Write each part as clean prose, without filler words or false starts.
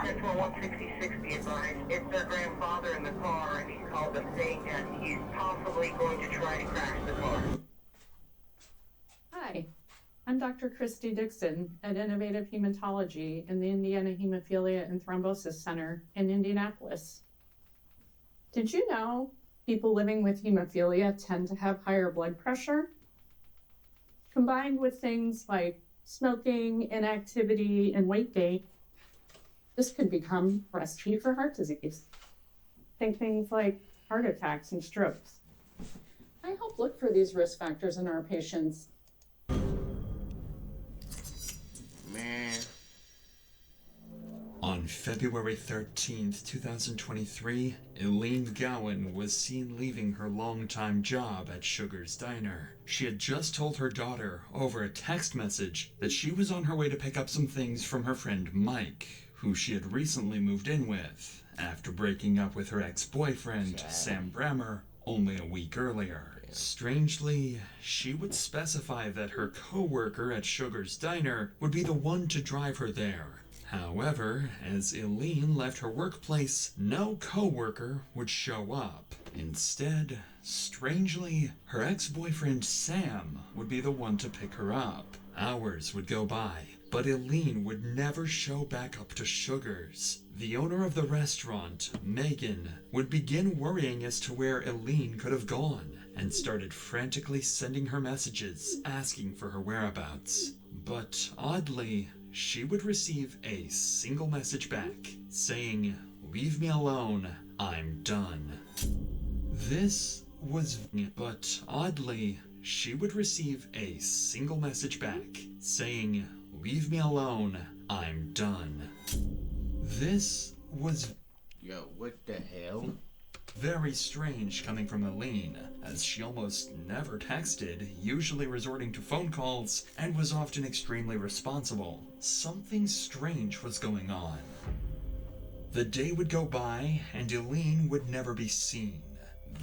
10-166, be advised. It's their grandfather in the car, and he's called them saying that he's possibly going to try to crash the car. Hi, I'm Dr. Christy Dixon at Innovative Hematology in the Indiana Hemophilia and Thrombosis Center in Indianapolis. Did you know people living with hemophilia tend to have higher blood pressure? Combined with things like smoking, inactivity, and weight gain, this could become risky for heart disease. Think things like heart attacks and strokes. I help look for these risk factors in our patients. Man. On February 13th, 2023, Elaine Gowan was seen leaving her longtime job at Sugar's Diner. She had just told her daughter over a text message that she was on her way to pick up some things from her friend Mike, who she had recently moved in with, after breaking up with her ex-boyfriend, Sam Brammer, only a week earlier. Strangely, she would specify that her co-worker at Sugar's Diner would be the one to drive her there. However, as Elaine left her workplace, no co-worker would show up. Instead, strangely, her ex-boyfriend Sam would be the one to pick her up. Hours would go by, but Elaine would never show back up to Sugar's. The owner of the restaurant, Megan, would begin worrying as to where Elaine could have gone, and started frantically sending her messages asking for her whereabouts. But oddly, she would receive a single message back saying, "Leave me alone, I'm done." But oddly, she would receive a single message back saying, "Leave me alone, I'm done." This was Yo, what the hell? very strange coming from Elaine, as she almost never texted, usually resorting to phone calls, and was often extremely responsible. Something strange was going on. The day would go by, and Elaine would never be seen.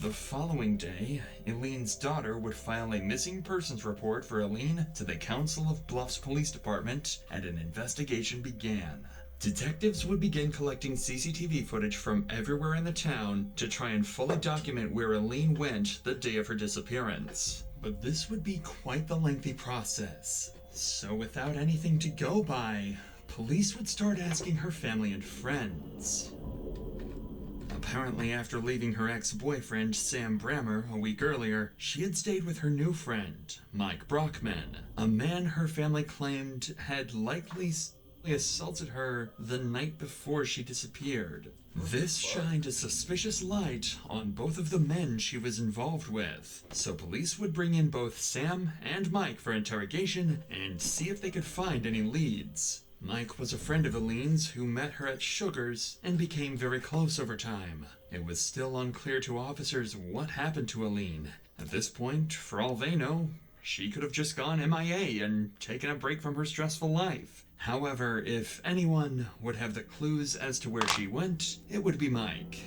The following day, Elaine's daughter would file a missing persons report for Elaine to the Council of Bluffs Police Department, and an investigation began. Detectives would begin collecting CCTV footage from everywhere in the town to try and fully document where Elaine went the day of her disappearance. But this would be quite the lengthy process. So without anything to go by, police would start asking her family and friends. Apparently, after leaving her ex-boyfriend, Sam Brammer, a week earlier, she had stayed with her new friend, Mike Brockman, a man her family claimed had likely assaulted her the night before she disappeared. This shined a suspicious light on both of the men she was involved with, so police would bring in both Sam and Mike for interrogation and see if they could find any leads. Mike was a friend of Elaine's who met her at Sugar's and became very close over time. It was still unclear to officers what happened to Elaine. At this point, for all they know, she could have just gone MIA and taken a break from her stressful life. However, if anyone would have the clues as to where she went, it would be Mike.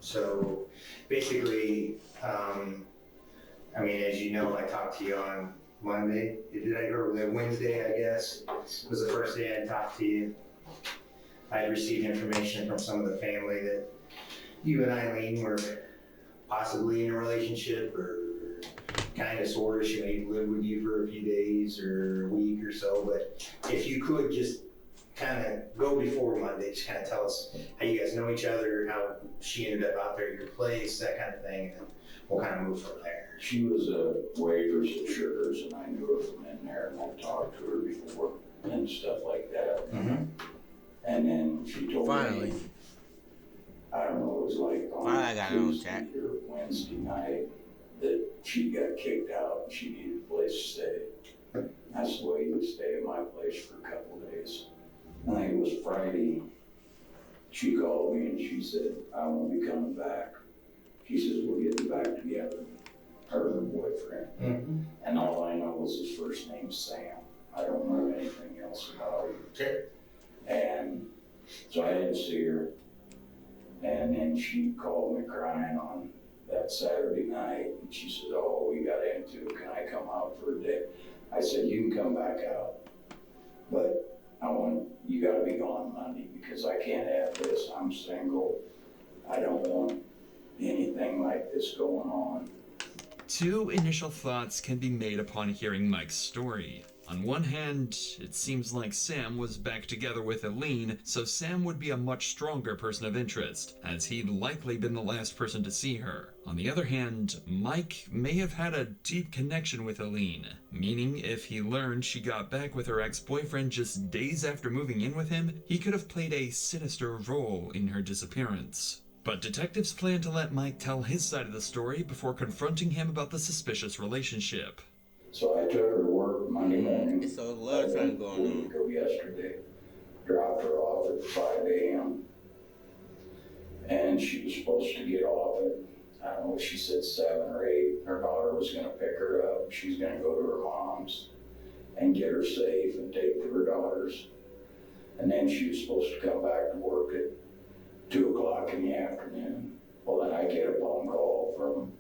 So basically, as you know, I talked to you on Monday. Or Wednesday, I guess, was the first day I talked to you. I had received information from some of the family that you and Eileen were possibly in a relationship, or kind of sort of, she may live with you for a few days or a week or so, but if you could just kind of go before Monday, just kind of tell us how you guys know each other, how she ended up out there at your place, that kind of thing, and then we'll kind of move from there. She was a waitress at Sugar's, and I knew her from in there, and I talked to her before and stuff like that. Mm-hmm. And then she told Finally. me, I don't know, it was like Finally, I got it on Tuesday chat. or Wednesday night, that she got kicked out and she needed a place to stay. That's the way you would stay at my place for a couple of days. I think it was Friday. She called me and she said, "I won't be coming back." She says, "We're getting back together." Her and her boyfriend. Mm-hmm. And all I know is his first name's Sam. I don't know anything else about her. Okay. And so I didn't see her. And then she called me crying on that Saturday night, and she said, "Oh, we got into it. Can I come out for a day?" I said, "You can come back out, but You gotta be gone Monday because I can't have this. I'm single. I don't want anything like this going on. Two initial thoughts can be made upon hearing Mike's story. On one hand, it seems like Sam was back together with Eileen, so Sam would be a much stronger person of interest, as he'd likely been the last person to see her. On the other hand, Mike may have had a deep connection with Eileen, meaning if he learned she got back with her ex-boyfriend just days after moving in with him, he could have played a sinister role in her disappearance. But detectives plan to let Mike tell his side of the story before confronting him about the suspicious relationship. So I took her to work Monday morning. It's a lot of time going on. Go yesterday. Dropped her off at 5 a.m. And she was supposed to get off at, I don't know, she said 7 or 8. Her daughter was going to pick her up. She's going to go to her mom's and get her safe and take to her daughter's. And then she was supposed to come back to work at 2 o'clock in the afternoon. Well, then I get a phone call from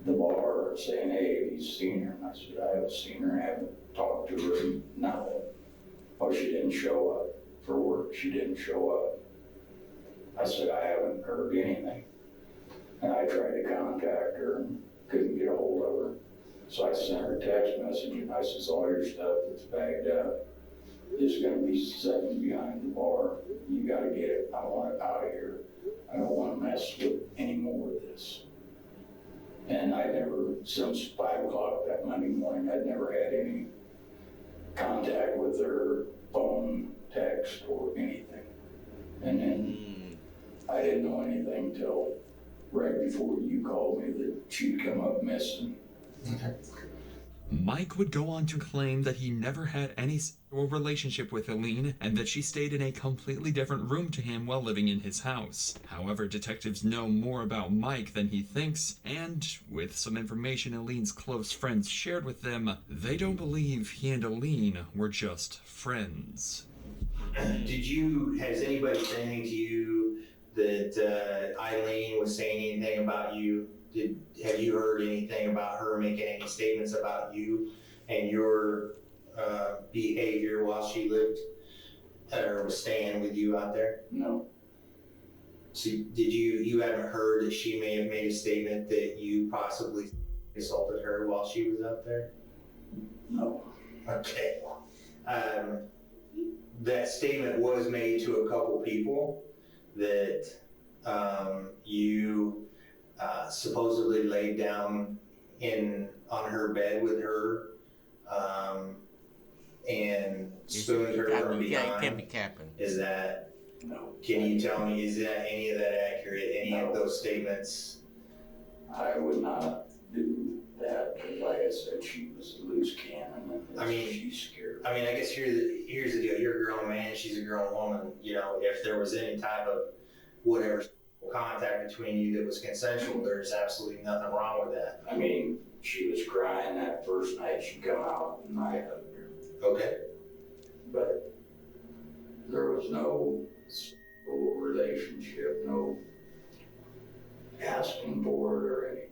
the bar saying, hey, have you seen her? And I said, I haven't seen her, I haven't talked to her, nothing. Oh, she didn't show up for work, she didn't show up. I said, I haven't heard anything. And I tried to contact her and couldn't get a hold of her. So I sent her a text message and I said, all your stuff that's bagged up is gonna be sitting behind the bar. You gotta get it, I want it out of here. I don't wanna mess with any more of this. And I never, since 5 o'clock that Monday morning, I'd never had any contact with her, phone, text, or anything. And then I didn't know anything till right before you called me that she'd come up missing. Mike would go on to claim that he never had any sexual relationship with Eileen and that she stayed in a completely different room to him while living in his house. However, detectives know more about Mike than he thinks, and with some information Eileen's close friends shared with them, they don't believe he and Eileen were just friends. Has anybody said anything to you that Eileen was saying anything about you? Have you heard anything about her making any statements about you and your behavior while she lived or was staying with you out there? No. So you haven't heard that she may have made a statement that you possibly assaulted her while she was out there? No. Okay. That statement was made to a couple people that you supposedly laid down on her bed with her and spooned her from behind. Can't be capping. Is that? No. Can you tell me, is that any of that accurate? Any of those statements? I would not do that. Like I said, she was a loose cannon. And I mean, she's scared. I mean, I guess here's the deal. You're a grown man. She's a grown woman. You know, if there was any type of whatever contact between you that was consensual, there's absolutely nothing wrong with that. I mean, she was crying that first night she come out and I hugged her. Okay. But there was no sexual relationship, no asking for it or anything.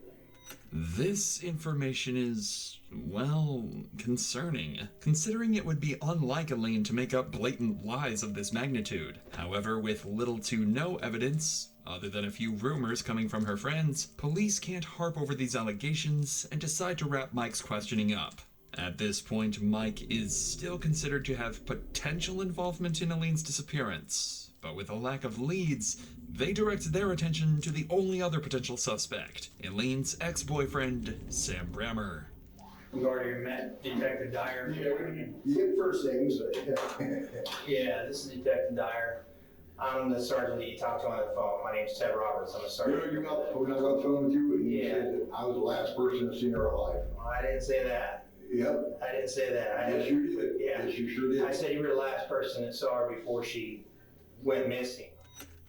This information is, well, concerning, considering it would be unlike Eileen to make up blatant lies of this magnitude. However, with little to no evidence, other than a few rumors coming from her friends, police can't harp over these allegations and decide to wrap Mike's questioning up. At this point, Mike is still considered to have potential involvement in Eileen's disappearance, but with a lack of leads, they direct their attention to the only other potential suspect, Eileen's ex-boyfriend, Sam Brammer. We've already met Detective Dyer. You get first names, but Yeah, this is Detective Dyer. I'm the sergeant that you talked to on the phone. My name's Ted Roberts. I'm a sergeant. you got, when I got on the phone with you, and you Yeah. said that I was the last person to see her alive. I didn't say that. Yep. I didn't say that. Yes, you did. Yeah. Yes, you sure did. I said you were the last person that saw her before she went missing.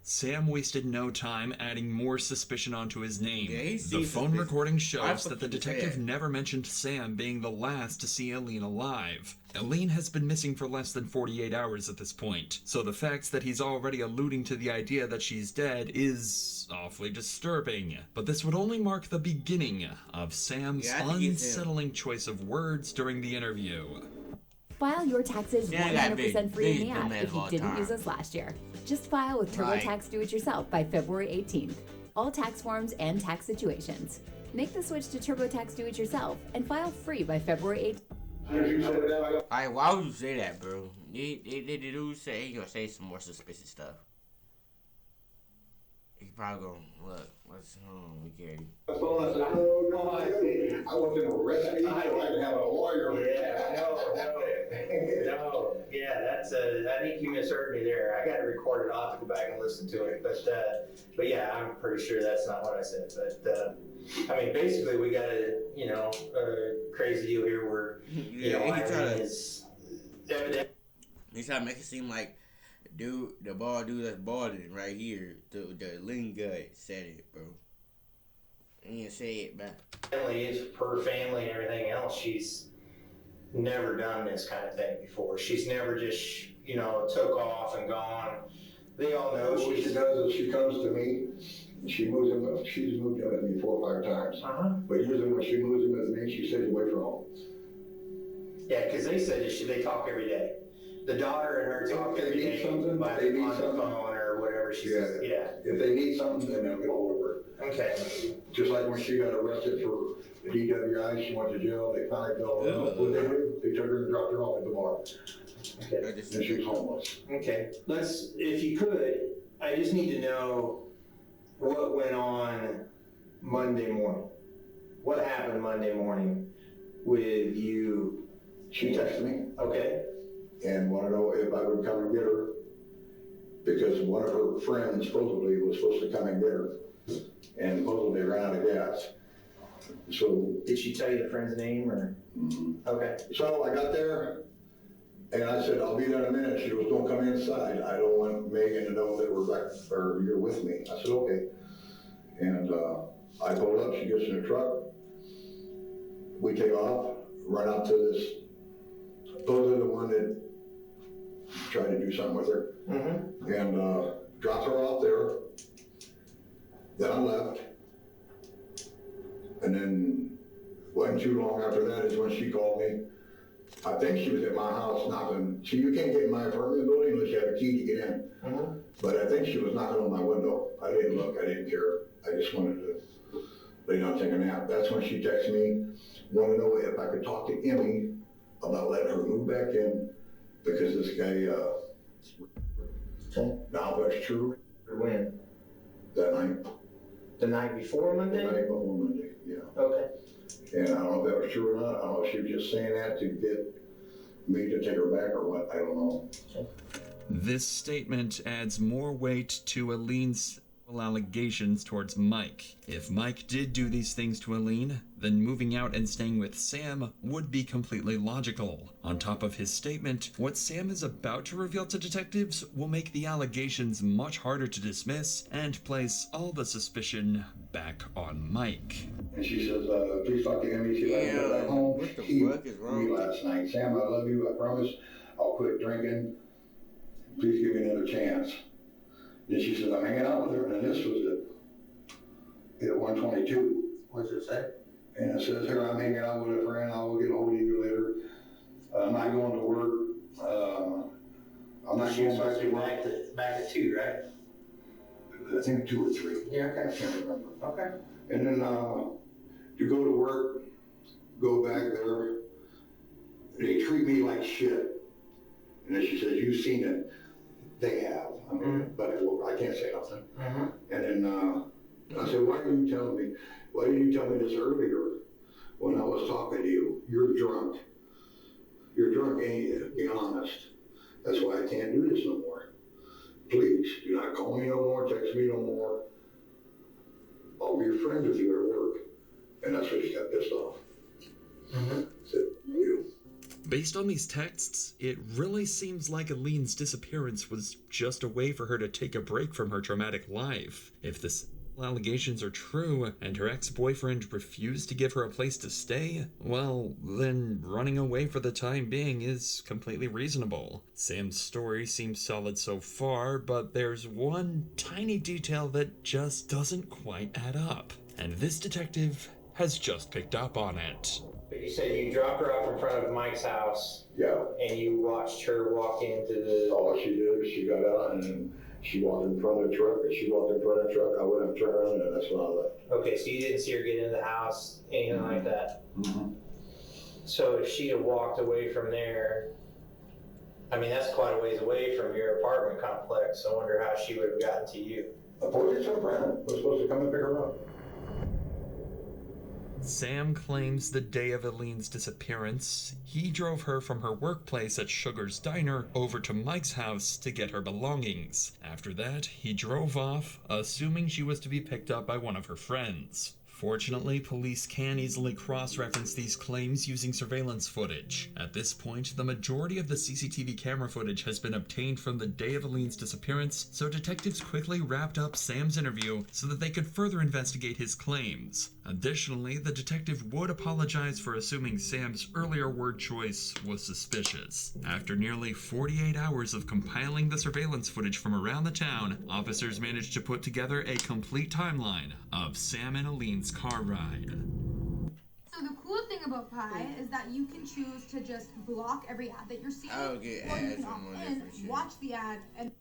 Sam wasted no time adding more suspicion onto his name. Yeah, he The seems phone suspicious. recording I shows that the fucking detective said. never mentioned Sam being the last to see Eileen alive. Eileen has been missing for less than 48 hours at this point, so the fact that he's already alluding to the idea that she's dead is awfully disturbing. But this would only mark the beginning of Sam's Yeah, I think he's him. unsettling choice of words during the interview. File your taxes Yeah, that 100% free in the big app dumbass if you all didn't time. use us last year. Just file with TurboTax Do-It-Yourself by February 18th. All tax forms and tax situations. Make the switch to TurboTax Do-It-Yourself and file free by February 18th. Alright, why would you say that, bro? Did the dude say he gonna say some more suspicious stuff? He probably gonna look. What's we carry? I want them to arrest me, I can have a lawyer. No, yeah, that's I think you misheard me there. I got it recorded. I'll have to go back and listen to it. But yeah, I'm pretty sure that's not what I said. But I mean, basically, we got a crazy deal here where Irene is evident. He's trying to make it seem like the bald dude that's balding right here, the lean guy said it, bro. And you say it, man. Family is her family and everything else. She's never done this kind of thing before. She's never just took off and gone. They all know What she does is she comes to me, and she's moved in with me 4 or 5 times. But usually when she moves in with me, she stays away from home. Yeah, because they said they talk every day. The daughter and her talk every day on the phone or whatever she says. Yeah. If they need something, then they'll get hold of her. Okay. Just like when she got arrested for the DWI, she went to jail, they finally told her, what they do, they took her and dropped her off at the bar. Okay. And she was homeless. Okay. If you could, I just need to know what went on Monday morning. What happened Monday morning with you? She texted me. Okay. And wanted to know if I would come and get her, because one of her friends supposedly was supposed to come and get her, and supposedly ran out of gas. So. Did she tell you the friend's name or? Okay. So I got there, and I said, I'll be there in a minute. She goes, don't come inside. I don't want Megan to know that we're back, or you're with me. I said, okay. And I pulled up, she gets in the truck. We take off, run out to this, supposedly the one that tried to do something with her. And dropped her off there. Then I left. And then wasn't too long after that is when she called me. I think she was at my house knocking. You can't get in my apartment building unless you have a key to get in. But I think she was knocking on my window. I didn't look, I didn't care. I just wanted to lay down and take a nap. That's when she texted me, wanted to know if I could talk to Emmy about letting her move back in, because this guy, now that's true. When? That night. The night before Monday? The night before Monday, yeah. Okay. And I don't know if that was true or not. I don't know if she was just saying that to get me to take her back or what. I don't know. This statement adds more weight to Aline's allegations towards Mike. If Mike did do these things to Aline, then moving out and staying with Sam would be completely logical. On top of his statement, what Sam is about to reveal to detectives will make the allegations much harder to dismiss and place all the suspicion back on Mike. And she says, please talk to Emmy. She let me go back home. What the He fuck is wrong me with last night. Sam, I love you. I promise I'll quit drinking. Please give me another chance. Then she says, I'm hanging out with her, and this was at 122. What's it say? And it says here, I'm hanging out with a friend, I will get hold of you later. I'm not going to work. I'm not going back to work. Back at 2, right? I think 2 or 3. Yeah, okay. I can't remember. Okay. And then to go to work, go back there, they treat me like shit. And then she says, you've seen it. They have. I mean, but I can't say nothing. And then I said, why did you tell me? Why didn't you tell me this earlier when I was talking to you? You're drunk. You're drunk, ain't you? Be honest. That's why I can't do this no more. Please, do not call me no more, text me no more. I'll be friends with you at work. And that's when she got pissed off. Said, you. Based on these texts, it really seems like Aline's disappearance was just a way for her to take a break from her traumatic life. If the allegations are true and her ex-boyfriend refused to give her a place to stay, well, then running away for the time being is completely reasonable. Sam's story seems solid so far, but there's one tiny detail that just doesn't quite add up. And this detective has just picked up on it. But you said you dropped her off in front of Mike's house, Yeah, and you watched her walk into the. all she did was she got out and she walked in front of the truck, and she walked in front of the truck, I went and turned around, and that's when I left. Okay, so you didn't see her get into the house, anything like that. Mm-hmm. So if she had walked away from there, I mean, that's quite a ways away from your apartment complex. I wonder how she would have gotten to you. I told you some friend was supposed to come and pick her up. Sam claims the day of Eileen's disappearance, he drove her from her workplace at Sugar's Diner over to Mike's house to get her belongings. After that, he drove off, assuming she was to be picked up by one of her friends. Fortunately, police can easily cross-reference these claims using surveillance footage. At this point, the majority of the CCTV camera footage has been obtained from the day of Eileen's disappearance, so detectives quickly wrapped up Sam's interview so that they could further investigate his claims. Additionally, the detective would apologize for assuming Sam's earlier word choice was suspicious. After nearly 48 hours of compiling the surveillance footage from around the town, officers managed to put together a complete timeline of Sam and Eileen's car ride. So the cool thing about Pi is that you can choose to just block every ad that you're seeing, I'll get or you ads can on opt one in, different shit. watch the ad, and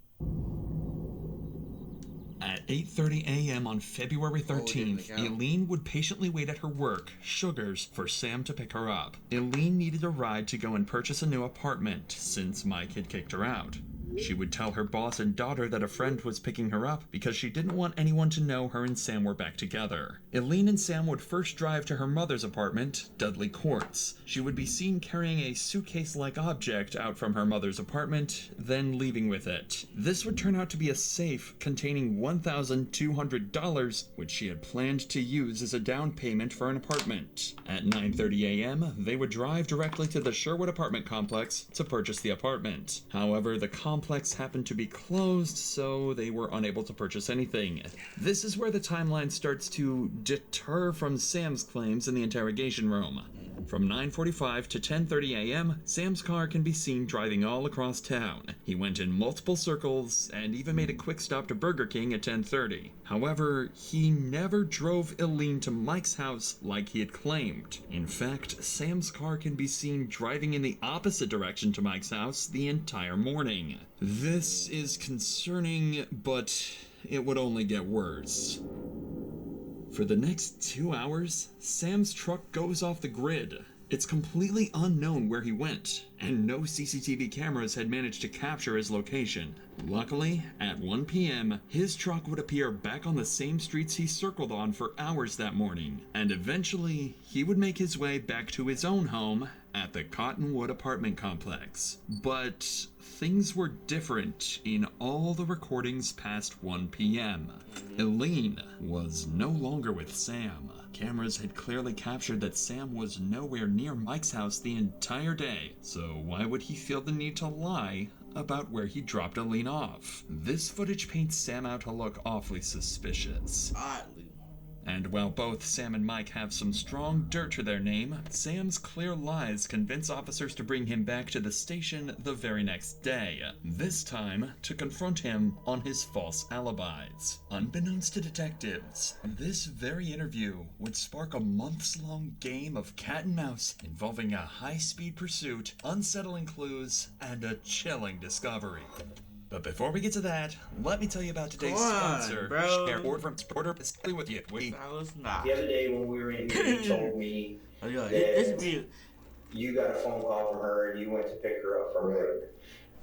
At 8:30 a.m. on February 13th, Eileen would patiently wait at her work, Sugar's, for Sam to pick her up. Eileen needed a ride to go and purchase a new apartment, since Mike had kicked her out. She would tell her boss and daughter that a friend was picking her up because she didn't want anyone to know her and Sam were back together. Eileen and Sam would first drive to her mother's apartment, Dudley Courts. She would be seen carrying a suitcase-like object out from her mother's apartment, then leaving with it. This would turn out to be a safe containing $1,200, which she had planned to use as a down payment for an apartment. At 9:30 a.m., they would drive directly to the Sherwood apartment complex to purchase the apartment. However, the complex happened to be closed, so they were unable to purchase anything. This is where the timeline starts to deter from Sam's claims in the interrogation room. From 9:45 to 10:30 a.m., Sam's car can be seen driving all across town. He went in multiple circles and even made a quick stop to Burger King at 10:30. However, he never drove Eileen to Mike's house like he had claimed. In fact, Sam's car can be seen driving in the opposite direction to Mike's house the entire morning. This is concerning, but it would only get worse. For the next 2 hours, Sam's truck goes off the grid. It's completely unknown where he went, and no CCTV cameras had managed to capture his location. Luckily, at 1 p.m., his truck would appear back on the same streets he circled on for hours that morning, and eventually, he would make his way back to his own home at the Cottonwood apartment complex. But things were different in all the recordings past 1 p.m. Eileen was no longer with Sam. Cameras had clearly captured that Sam was nowhere near Mike's house the entire day, so why would he feel the need to lie about where he dropped Eileen off? This footage paints Sam out to look awfully suspicious. Oddly. And while both Sam and Mike have some strong dirt to their name, Sam's clear lies convince officers to bring him back to the station the very next day, this time to confront him on his false alibis. Unbeknownst to detectives, this very interview would spark a months-long game of cat and mouse involving a high-speed pursuit, unsettling clues, and a chilling discovery. But before we get to that, let me tell you about today's sponsor, bro. Share Order from Supporter, especially with you. I was not. The other day when we were in here, you told me Oh, yeah, that you got a phone call from her and you went to pick her up from work.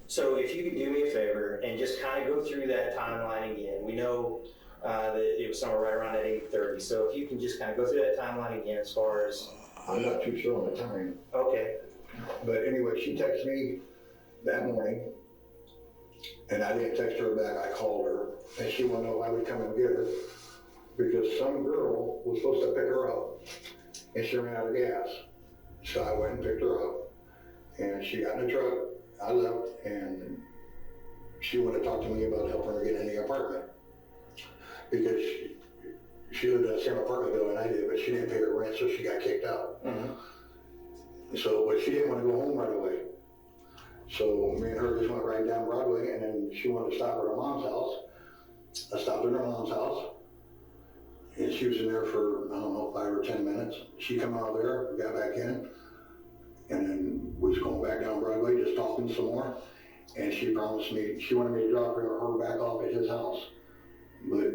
So if you could do me a favor and just kind of go through that timeline again. We know that it was somewhere right around at 8:30. So if you can just kind of go through that timeline again as far as... I'm not too sure on the time. Okay. But anyway, she texted me that morning, and I didn't text her back. I called her, and she wanted to know if I would come and get her, because some girl was supposed to pick her up, and she ran out of gas. So I went and picked her up, and she got in the truck. I left, and she wanted to talk to me about helping her get in the apartment, because she lived in the same apartment building I did, but she didn't pay her rent, so she got kicked out. So, but she didn't want to go home right away. So me and her just went right down Broadway, and then she wanted to stop at her mom's house. I stopped at her mom's house, And she was in there for, I don't know, 5 or 10 minutes. She come out of there, got back in, and then we was going back down Broadway, just talking some more. And she promised me, she wanted me to drop her back off at his house. But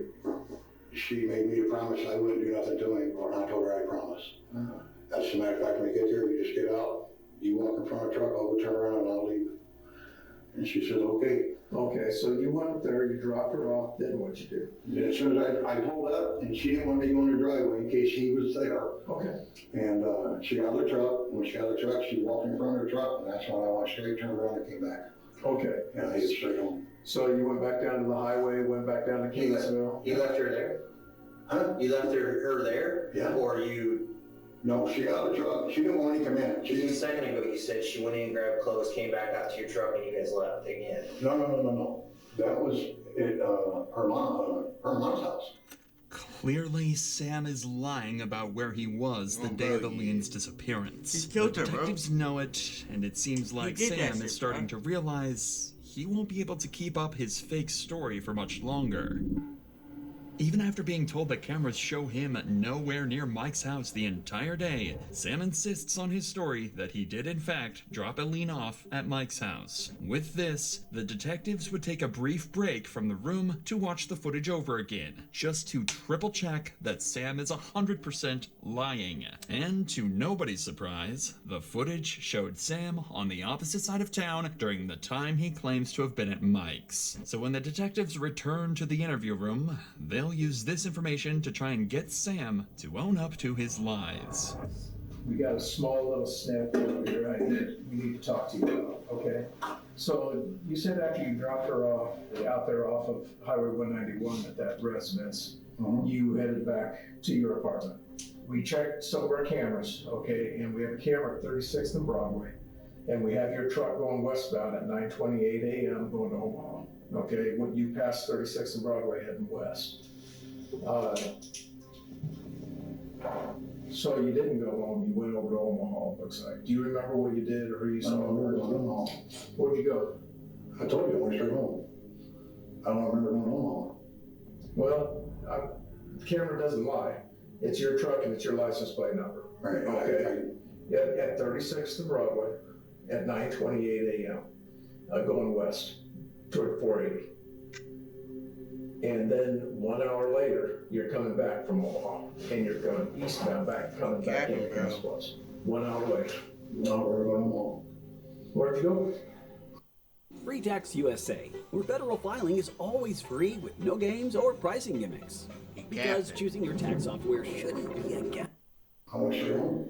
she made me to promise I wouldn't do nothing to him, or I told her I promised. As a matter of fact, when we get there, we just get out, you walk in front of the truck, I'll go turn around and I'll leave. And she said, okay. Okay, so you went up there, you dropped her off, then what'd you do? And as soon as I pulled up, and she didn't want me to go in the driveway in case he was there. Okay. And she got out of the truck. When she got out of the truck, she walked in front of the truck, and that's when I went straight, turned around, and came back. Okay. And I hit straight home. So you went back down to the highway, went back down to Kingsville? You left her there? Huh? You left her there? Yeah. Or you, No, she got out of the truck. She didn't want me to come in. just a second ago, you said she went in, grabbed clothes, came back out to your truck, and you guys left again. No. That was at her mom's house. Clearly, Sam is lying about where he was the day of Aline's disappearance. He killed her, The bro. detectives know it, and it seems like did that Sam shit, is starting bro. to realize he won't be able to keep up his fake story for much longer. Even after being told that cameras show him nowhere near Mike's house the entire day, Sam insists on his story that he did in fact drop Aline off at Mike's house. With this, the detectives would take a brief break from the room to watch the footage over again, just to triple check that Sam is 100% lying. And to nobody's surprise, the footage showed Sam on the opposite side of town during the time he claims to have been at Mike's. So when the detectives return to the interview room, they'll use this information to try and get Sam to own up to his lies. We got a small little snap of your idea we need to talk to you about, okay? So you said after you dropped her off, out there off of Highway 191 at that residence, you headed back to your apartment. We checked some of our cameras, okay, and we have a camera at 36th and Broadway, and we have your truck going westbound at 9:28 a.m. going to Omaha, okay? When you passed 36th and Broadway heading west. So you didn't go home, you went over to Omaha, it looks like. Do you remember what you did or who you I saw? don't remember going home. Where'd you go? I told you I went straight home. I don't remember going home. Well, the camera doesn't lie. It's your truck and it's your license plate number. Right. Okay. At 36th and Broadway at 9:28 a.m. Going west toward 480. And then 1 hour later, you're coming back from Omaha and you're going eastbound coming back in Cass Plus. 1 hour later. No, we're going home. Where'd you go? Free Tax USA, where federal filing is always free with no games or pricing gimmicks. Because choosing your tax software shouldn't be a gap. I went straight home.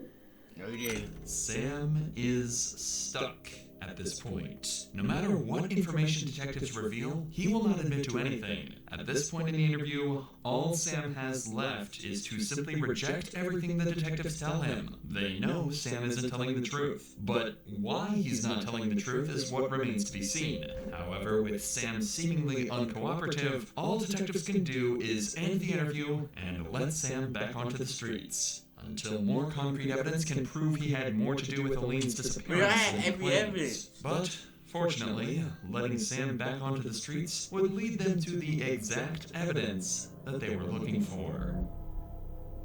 No, you didn't. Sam is stuck at this point. No matter what information detectives reveal, he will not admit to anything. At this point in the interview, all Sam has left is to simply reject everything the detectives tell him. They know Sam isn't telling the truth, but why he's not telling the truth is what remains to be seen. However, with Sam seemingly uncooperative, all detectives can do is end the interview and let Sam back onto the streets. Until more concrete evidence can prove he had more to do with Aline's disappearance than he claims. But, fortunately, letting Sam back onto the streets would lead them to the exact evidence that they were looking for.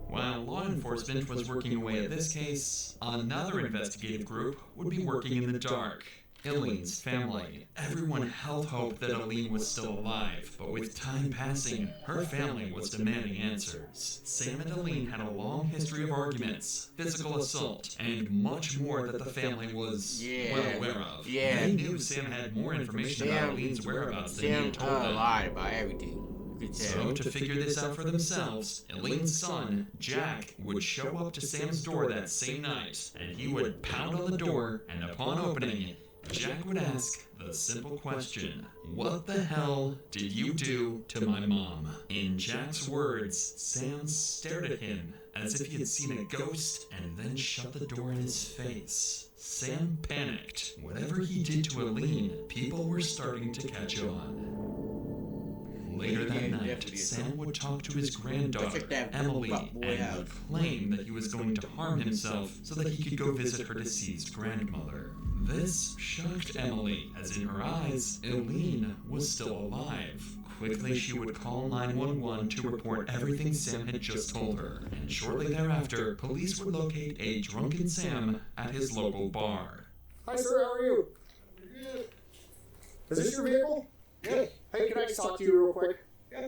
While law enforcement was working away at this case, another investigative group would be working in the dark. Aline's family. Everyone held hope that Aline was still alive, but with time passing, her family was demanding answers. Sam and Aline had a long history of arguments, physical assault, and much more that the family was well aware of. They knew Sam had more information about Aline's whereabouts than he had told them. lied about everything. So, to figure this out for themselves, Aline's son, Jack, would show up to Sam's door that same night, and he would pound on the door, and upon opening, Jack would ask the simple question, "What the hell did you do to my mom?" In Jack's words, Sam stared at him as if he had seen a ghost and then shut the door in his face. Sam panicked. Whatever he did to Aline, people were starting to catch on. Later that night, Sam would talk to his granddaughter, Emily, and would claim that he was going to harm himself so that he could go visit her deceased grandmother. This shocked Emily, as in her eyes, Eileen was still alive. Quickly, she would call 911 to report everything Sam had just told her, and shortly thereafter, police would locate a drunken Sam at his local bar. Hi, sir, how are you? Is this your vehicle? Yeah. Hey, can I just talk to you real quick? Yeah.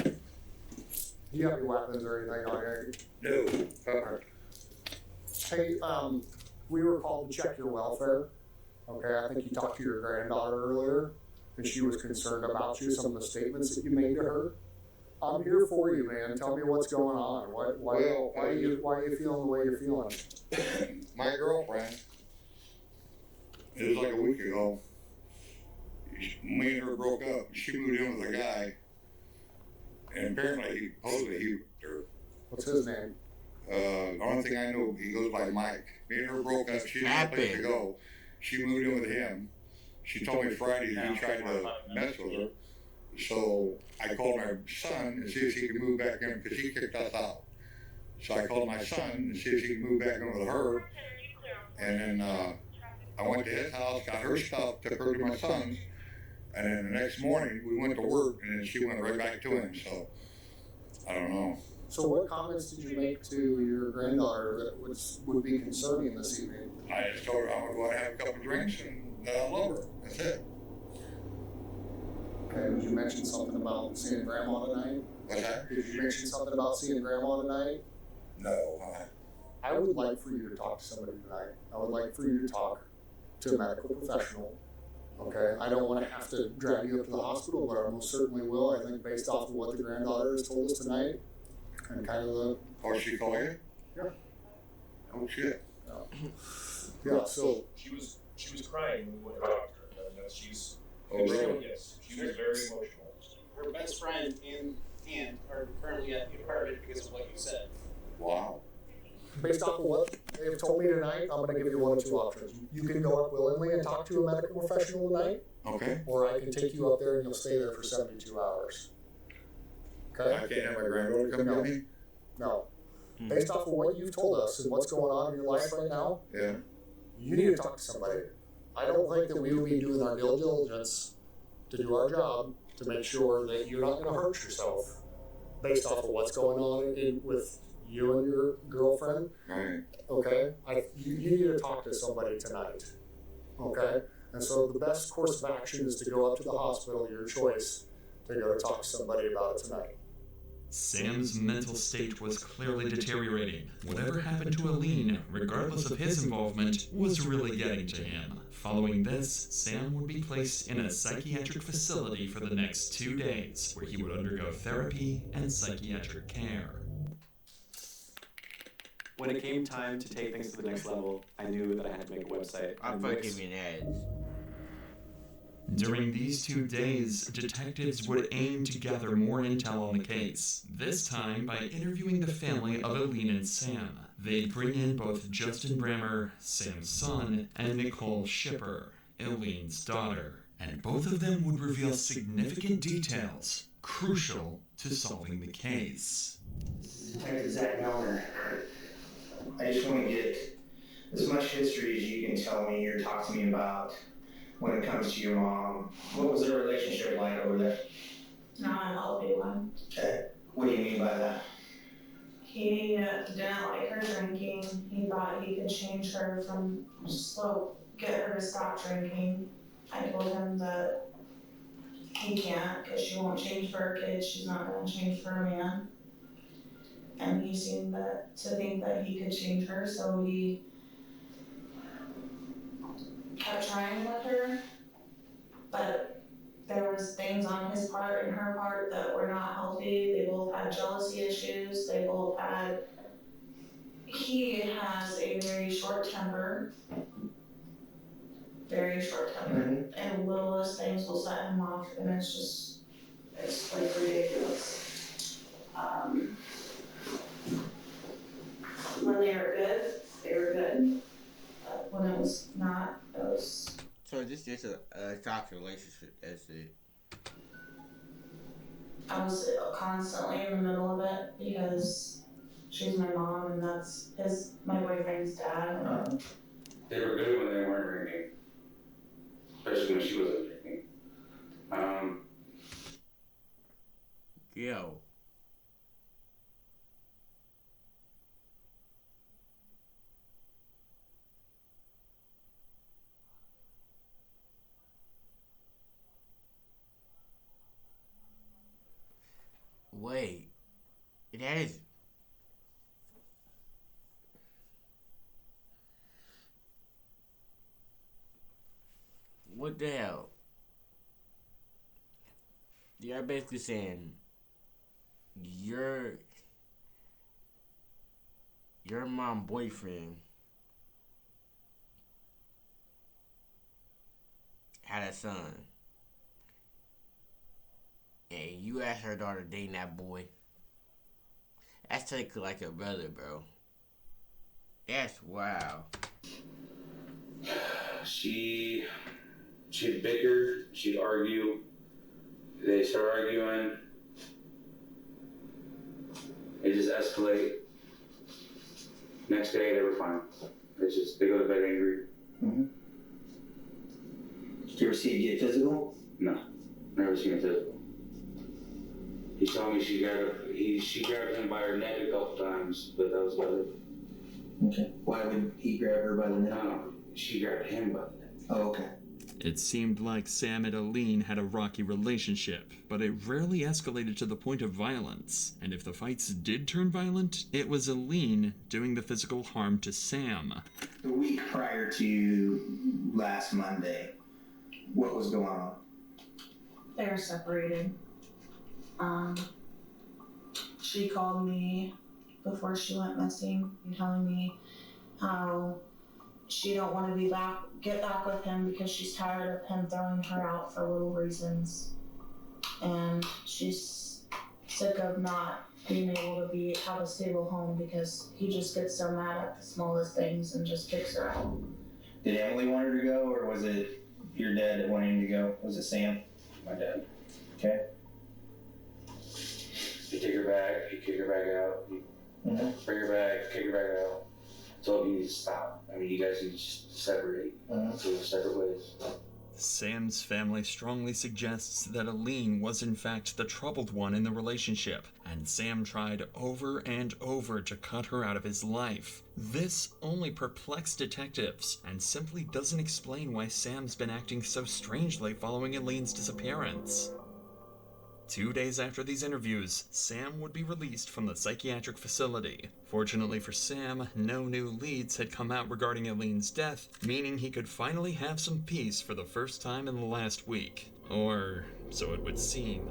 Do you have any weapons or anything on here? No. Okay. Hey, we were called to check your welfare. Okay, I think you talked to your granddaughter earlier, and she was concerned about you, some of the statements that you made to her. I'm here for you, man. Tell me what's going on. Why are you feeling the way you're feeling? My girlfriend, it was like a week ago, me and her broke up. She moved in with a guy, and apparently, supposedly he whipped her. What's his name? The only thing I know, he goes by Mike. Me and her broke up. She didn't have a place to go. She moved in with him. She told me Friday that he tried to mess with her. So I called my son and see if he could move back in because he kicked us out. So I called my son and see if he could move back in with her. And then I went to his house, got her stuff, took her to my son's. And then the next morning we went to work and then she went right back to him. So I don't know. So what comments did you make to your granddaughter that would be concerning this evening? I just told her I would go and have a couple drinks and I love her. That's it. Okay, did you mention something about seeing Grandma tonight? What's that? Did you mention something about seeing Grandma tonight? No. I would like for you to talk to somebody tonight. I would like for you to talk to a medical professional. Okay, I don't want to have to drag you up to the hospital, but I most certainly will. I think based off of what the granddaughter has told us tonight, and kind of the. Oh, she called you? Yeah. Oh shit. Yeah. So she was crying when we went to the doctor. And she's really? Yes, she was very emotional. Her best friend and aunt are currently at the apartment because of what you said. Wow. Based off of what they've told me tonight, I'm going to give you one of two options. You can go up willingly and talk to a medical professional tonight. Okay. Or I can take you up there and you'll stay there for 72 hours. Okay? I can't have my granddaughter come get me? No. Based off of what you've told us and what's going on in your life right now, yeah, you need to talk to somebody. I don't think that we would be doing our due diligence to do our job to make sure that you're not going to hurt yourself based off of what's going on with you and your girlfriend. Right. Okay? You need to talk to somebody tonight. Okay? And so the best course of action is to go up to the hospital, your choice, to go talk to somebody about it tonight. Sam's mental state was clearly deteriorating. Whatever happened to Eileen, regardless of his involvement, was really getting to him. Following this, Sam would be placed in a psychiatric facility for the next 2 days, where he would undergo therapy and psychiatric care. When it came time to take things to the next level, I knew that I had to make a website. I'm fucking in ads. During these 2 days, detectives would aim to gather more intel on the case, this time by interviewing the family of Eileen and Sam. They'd bring in both Justin Brammer, Sam's son, and Nicole Shipper, Eileen's daughter, and both of them would reveal significant details crucial to solving the case. Detective Zach Melner, I just want to get as much history as you can tell me or talk to me about when it comes to your mom. What was their relationship like over there? Not an healthy one. Okay. What do you mean by that? He didn't like her drinking. He thought he could change her from get her to stop drinking. I told him that he can't because she won't change for her kids. She's not going to change for a man. And he seemed to think that he could change her, so he kept trying with her, but there was things on his part and her part that were not healthy. They both had jealousy issues. He has a very short temper, and littlest things will set him off, and it's like ridiculous. When they were good, but when it was not, it was. So this is a toxic relationship, that's it. I was constantly in the middle of it because she's my mom, and that's my boyfriend's dad. They were good when they weren't drinking, especially when she wasn't drinking. Yo. Wait, that is. What the hell? You're basically saying your mom boyfriend had a son, and you asked her daughter dating that boy. That's technically like your brother, bro. That's wow. She'd bicker, she'd argue. They start arguing. It just escalate. Next day they were fine. It's just they go to bed angry. Mm-hmm. Did you ever see it get physical? No, never seen it physical. He told me she grabbed him by her neck a couple times, but that was about it. Okay. Why would he grab her by the neck? No, she grabbed him by the neck. Oh, okay. It seemed like Sam and Aline had a rocky relationship, but it rarely escalated to the point of violence. And if the fights did turn violent, it was Aline doing the physical harm to Sam. The week prior to last Monday, what was going on? They were separated. She called me before she went missing, telling me how she don't want to get back with him because she's tired of him throwing her out for little reasons, and she's sick of not being able to have a stable home because he just gets so mad at the smallest things and just kicks her out. Did Emily want her to go, or was it your dad that wanted him to go? Was it Sam? My dad. Okay. He'd take her back, he'd kick her back out, bring her back, kick her back out. Told me you need to stop. I mean, you guys need to just separate. Go separate ways. Sam's family strongly suggests that Aline was in fact the troubled one in the relationship, and Sam tried over and over to cut her out of his life. This only perplexed detectives, and simply doesn't explain why Sam's been acting so strangely following Aline's disappearance. 2 days after these interviews, Sam would be released from the psychiatric facility. Fortunately for Sam, no new leads had come out regarding Aline's death, meaning he could finally have some peace for the first time in the last week. Or so it would seem.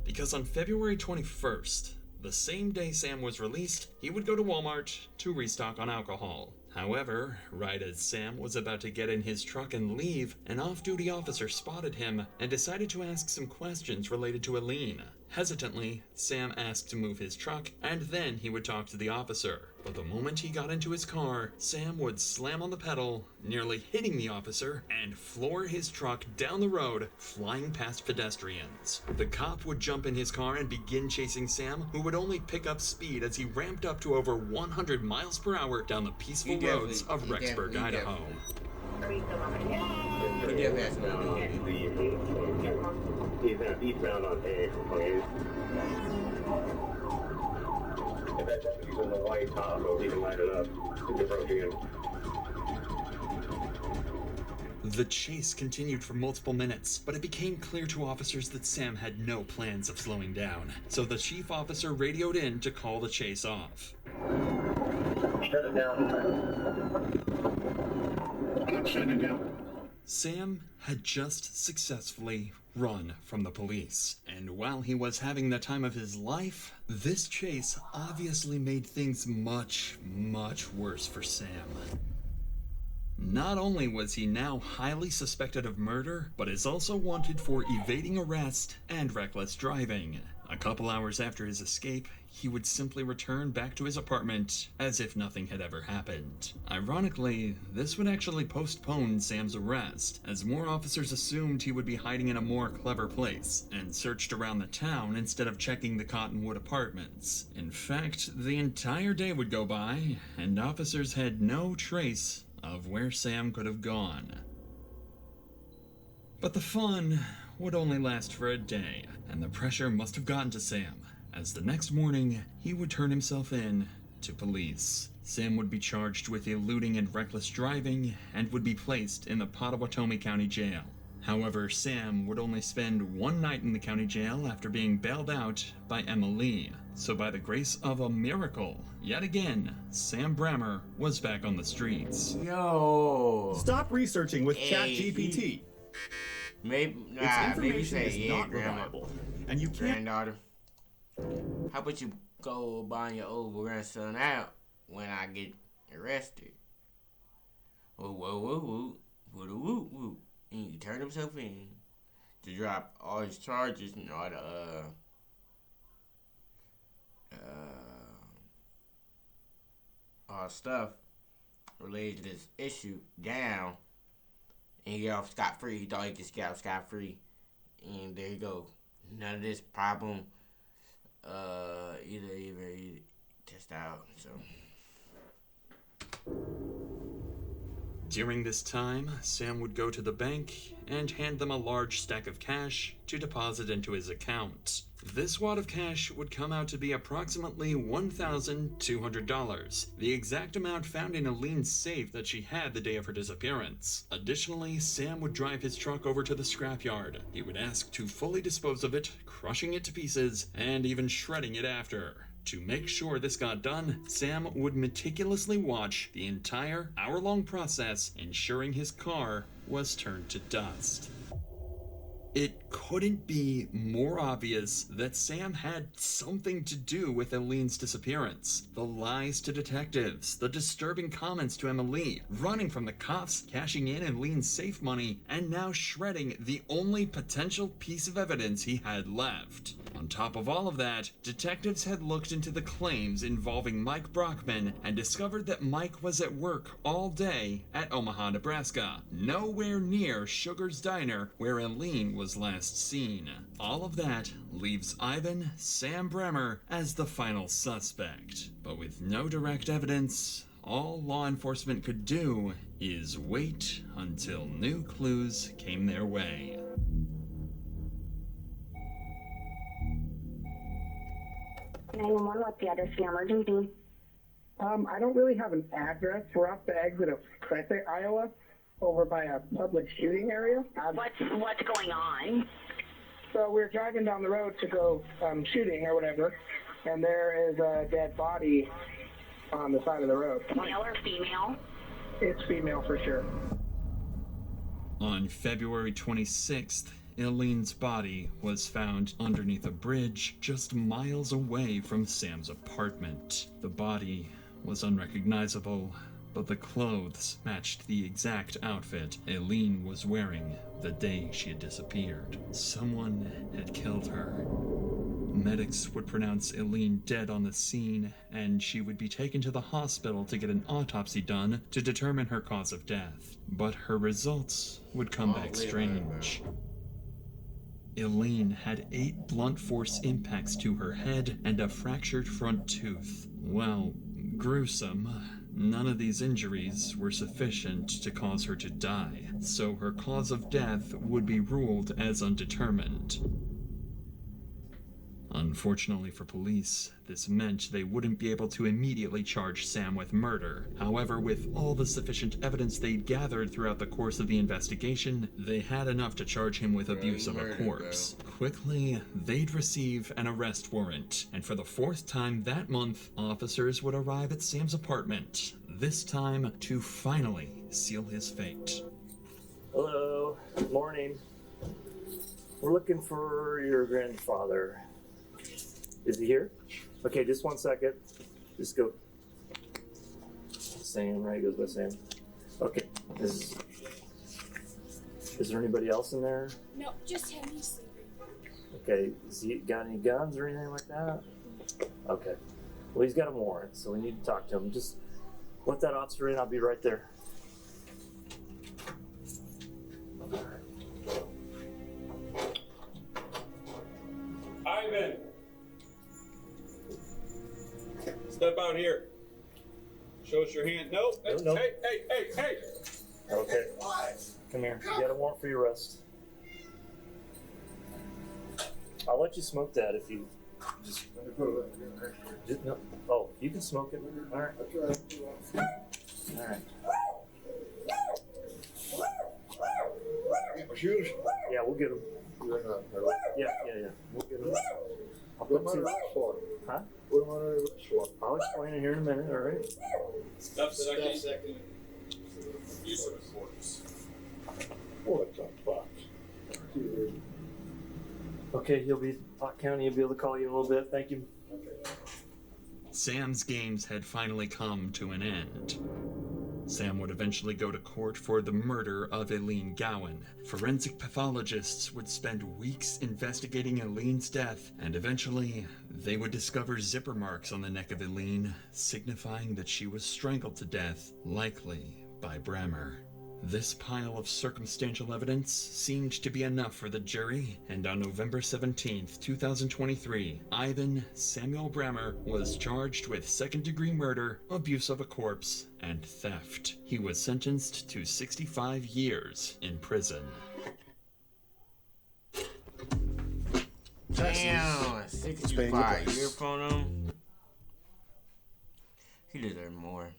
Because on February 21st, the same day Sam was released, he would go to Walmart to restock on alcohol. However, right as Sam was about to get in his truck and leave, an off-duty officer spotted him and decided to ask some questions related to Aline. Hesitantly, Sam asked to move his truck, and then he would talk to the officer. But the moment he got into his car, Sam would slam on the pedal, nearly hitting the officer, and floor his truck down the road, flying past pedestrians. The cop would jump in his car and begin chasing Sam, who would only pick up speed as he ramped up to over 100 miles per hour down the peaceful roads of Rexburg, Idaho. He's eastbound on A, please. If that deputy's on the white top, or he can light it up. He's approaching him. The chase continued for multiple minutes, but it became clear to officers that Sam had no plans of slowing down. So the chief officer radioed in to call the chase off. Shut it down. Shut it down. Sam had just successfully run from the police, and while he was having the time of his life, this chase obviously made things much, much worse for Sam. Not only was he now highly suspected of murder, but is also wanted for evading arrest and reckless driving. A couple hours after his escape, he would simply return back to his apartment as if nothing had ever happened. Ironically, this would actually postpone Sam's arrest, as more officers assumed he would be hiding in a more clever place, and searched around the town instead of checking the Cottonwood apartments. In fact, the entire day would go by, and officers had no trace of where Sam could have gone. But the fun would only last for a day, and the pressure must have gotten to Sam, as the next morning he would turn himself in to police. Sam would be charged with eluding and reckless driving and would be placed in the Pottawatomie County Jail. However, Sam would only spend one night in the county jail after being bailed out by Emma Lee. So by the grace of a miracle, yet again, Sam Brammer was back on the streets. Yo! Stop researching with ChatGPT. Maybe say, is not reliable, and you can't. Granddaughter, how about you go buy your old grandson out when I get arrested? Whoa, whoa, whoa, whoa, whoa, whoa, whoa. And he turned himself in to drop all his charges and all the stuff related to this issue down, and he got off scot-free. He thought he just got off scot-free, and there you go. None of this problem either test out. So during this time, Sam would go to the bank and hand them a large stack of cash to deposit into his account. This wad of cash would come out to be approximately $1,200, the exact amount found in Eileen's safe that she had the day of her disappearance. Additionally, Sam would drive his truck over to the scrapyard. He would ask to fully dispose of it, crushing it to pieces, and even shredding it after. To make sure this got done, Sam would meticulously watch the entire hour-long process, ensuring his car was turned to dust. It couldn't be more obvious that Sam had something to do with Eileen's disappearance. The lies to detectives, the disturbing comments to Emma Lee, running from the cops, cashing in Eileen's safe money, and now shredding the only potential piece of evidence he had left. On top of all of that, detectives had looked into the claims involving Mike Brockman and discovered that Mike was at work all day at Omaha, Nebraska, nowhere near Sugar's Diner where Eileen was last seen. All of that leaves Ivan Sam Brammer as the final suspect. But with no direct evidence, all law enforcement could do is wait until new clues came their way. 911, what's the address for your emergency? I don't really have an address. We're off the exit of Crete, Iowa, over by a public shooting area. What's going on? So we're driving down the road to go shooting or whatever, and there is a dead body on the side of the road. Male or female? It's female for sure. On February 26th, Eileen's body was found underneath a bridge just miles away from Sam's apartment. The body was unrecognizable, but the clothes matched the exact outfit Eileen was wearing the day she had disappeared. Someone had killed her. Medics would pronounce Eileen dead on the scene, and she would be taken to the hospital to get an autopsy done to determine her cause of death. But her results would come back strange. Eileen had 8 blunt force impacts to her head and a fractured front tooth. Well, gruesome. None of these injuries were sufficient to cause her to die, so her cause of death would be ruled as undetermined. Unfortunately for police, this meant they wouldn't be able to immediately charge Sam with murder. However, with all the sufficient evidence they'd gathered throughout the course of the investigation, they had enough to charge him with abuse of a corpse. Quickly, they'd receive an arrest warrant, and for the 4th time that month, officers would arrive at Sam's apartment, this time to finally seal his fate. Hello, good morning. We're looking for your grandfather. Is he here? Okay, just 1 second. Just go. Sam, right? He goes by Sam. Okay. Is there anybody else in there? No, just him. He's sleeping. Okay. Has he got any guns or anything like that? Okay. Well, he's got a warrant, so we need to talk to him. Just let that officer in. I'll be right there. Ivan! Step out here. Show us your hand. No. No. Hey. Okay. Come here. You got a warrant for your arrest. I'll let you smoke that if you just no. Oh, you can smoke it. All right. All right. Get my shoes? Yeah, we'll get them. Yeah. We'll get them. I'll put two. Huh? What am I under arrest for? I'll explain it here in a minute. All right. Stuff second. Use of force. What the fuck? Okay, Pot County will be able to call you in a little bit. Thank you. Sam's games had finally come to an end. Sam would eventually go to court for the murder of Eileen Gowan. Forensic pathologists would spend weeks investigating Eileen's death, and eventually they would discover zipper marks on the neck of Eileen, signifying that she was strangled to death, likely by Brammer. This pile of circumstantial evidence seemed to be enough for the jury, and on November 17th, 2023, Ivan Samuel Brammer was charged with second-degree murder, abuse of a corpse, and theft. He was sentenced to 65 years in prison. Damn, 65 years from him. He deserved more.